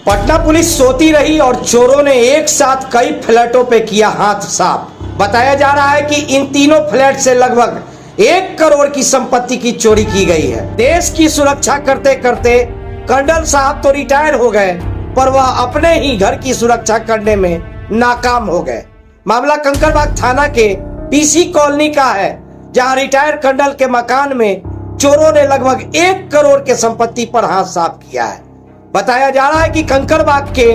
Patna police सोती रही और चोरों ने एक साथ कई फ्लैटों पे किया हाथ साफ। बताया जा रहा है कि इन तीनों फ्लैट से लगभग 1 करोड़ की संपत्ति की चोरी की गई है। देश की सुरक्षा करते करते कर्नल साहब तो रिटायर हो गए, पर वह अपने ही घर की सुरक्षा करने में नाकाम हो गए। मामला कंकड़बाग थाना के पीसी कॉलोनी का है, जहां रिटायर कर्नल के मकान में चोरों ने लगभग 1 करोड़ के संपत्ति पर हाथ साफ किया है। बताया जा रहा है कि कंकड़बाग के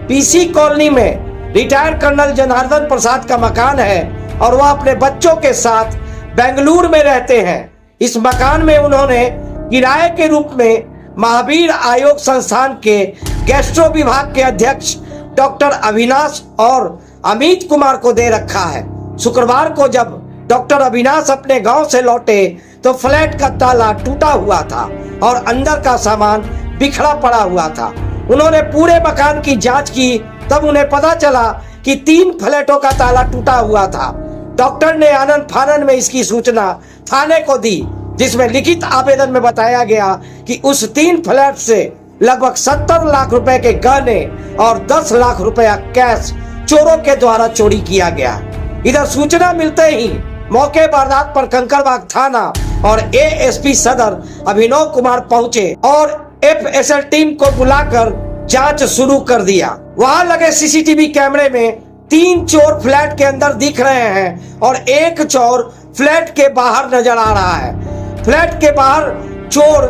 पीसी कॉलोनी में रिटायर कर्नल जनार्दन प्रसाद का मकान है और वह अपने बच्चों के साथ बेंगलुरु में रहते हैं। इस मकान में उन्होंने किराए के रूप में महावीर आयोग संस्थान के गैस्ट्रो विभाग के अध्यक्ष डॉक्टर अविनाश और अमित कुमार को दे रखा है। शुक्रवार को जब डॉक्टर अविनाश अपने गांव से लौटे तो फ्लैट का ताला टूटा हुआ था और अंदर का सामान बिखरा पड़ा हुआ था। उन्होंने पूरे मकान की जांच की, तब उन्हें पता चला कि 3 फ्लैटों का ताला टूटा हुआ था। डॉक्टर ने आनंद फानन में इसकी सूचना थाने को दी, जिसमें लिखित आवेदन में बताया गया कि उस 3 फ्लैट से लगभग 70 लाख रुपए के गहने और 10 लाख रुपया कैश चोरों के द्वारा चोरी किया गया। इधर सूचना मिलते ही मौके वारदात पर कंकड़बाग थाना और एएसपी सदर अभिनव कुमार पहुंचे और एफएसएल टीम को बुलाकर जांच शुरू कर दिया। वहां लगे सीसीटीवी कैमरे में 3 चोर फ्लैट के अंदर दिख रहे हैं और 1 चोर फ्लैट के बाहर नजर आ रहा है। फ्लैट के बाहर चोर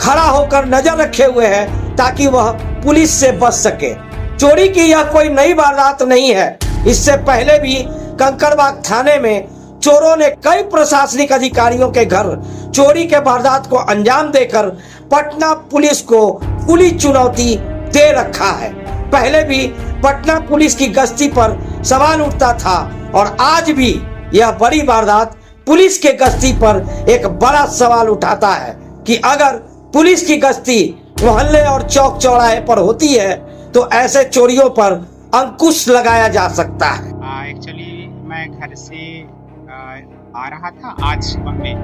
खड़ा होकर नजर रखे हुए है ताकि वह पुलिस से बच सके। चोरी की यह कोई नई वारदात नहीं है। इससे पहले भी कंकड़बाग थाने में चोरों ने कई प्रशासनिक अधिकारियों के घर चोरी के वारदात को अंजाम देकर पटना पुलिस को खुली चुनौती दे रखा है। पहले भी पटना पुलिस की गश्ती पर सवाल उठता था और आज भी यह बड़ी वारदात पुलिस के गश्ती पर एक बड़ा सवाल उठाता है कि अगर पुलिस की गश्ती मोहल्ले और चौक चौराहे पर होती है तो ऐसे चोरियों पर अंकुश लगाया जा सकता है। एक्चुअली मैं घर से आ रहा था आज सुबह में,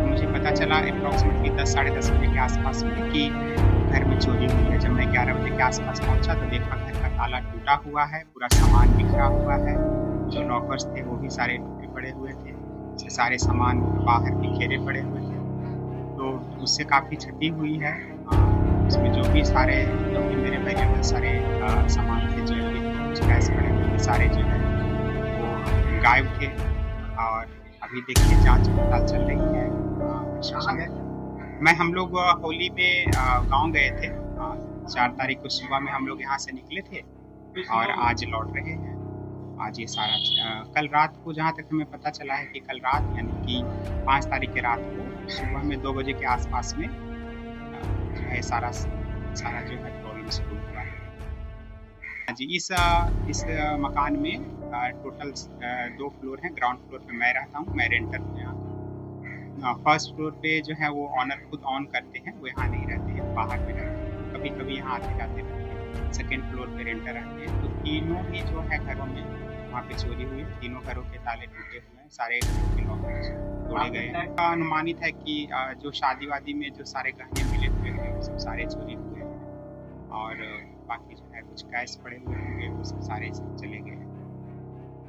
मुझे पता चला अप्रॉक्सीमेटली 10 साढ़े 10 बजे के आसपास में कि घर में चोरी हुई है। जब मैं 11 बजे के आसपास पहुंचा तो देखा घर का ताला टूटा हुआ है, पूरा सामान बिखरा हुआ है। जो लॉकर्स थे वो भी सारे टूटे पड़े हुए थे, सारे सामान बाहर बिखेरे पड़े हुए थे, तो उससे काफ़ी क्षति हुई है। उसमें जो भी मेरे वैल्यूएबल सारे सामान थे, ज्वेलरी थे, कुछ कैश पड़े हुए थे, सारे जो है वो गायब थे। और अभी देखिए जांच पड़ताल चल रही है। हम लोग होली में गांव गए थे। 4 तारीख को सुबह में हम लोग यहाँ से निकले थे और आज लौट रहे हैं। आज ये सारा कल रात को जहाँ तक हमें पता चला है कि कल रात यानी कि 5 तारीख के रात को सुबह में 2 बजे के आसपास में जो है सारा जो है प्रॉब्लम शुरू हुआ है जी। इस मकान में टोटल 2 फ्लोर हैं। ग्राउंड फ्लोर पे मैं रहता हूँ, मैं रेंटर हूँ यहाँ। फर्स्ट फ्लोर पे जो है वो ऑनर खुद ऑन करते हैं, वो यहाँ नहीं रहते हैं, बाहर में रहते हैं, कभी कभी यहाँ आते जाते रहते हैं। सेकेंड फ्लोर पे रेंटर रहते हैं। तो तीनों ही जो है घरों में वहाँ पे चोरी हुई है। तीनों घरों के ताले टूटे हुए हैं, सारे घरों के लॉकर्स तोड़े गए हैं। अनुमानित है कि जो शादी वादी में जो सारे गहने मिले हुए हैं वो सब सारे चोरी हुए हैं और बाकी जो है कुछ कैश पड़े हुए होंगे वो सब सारे चले गए।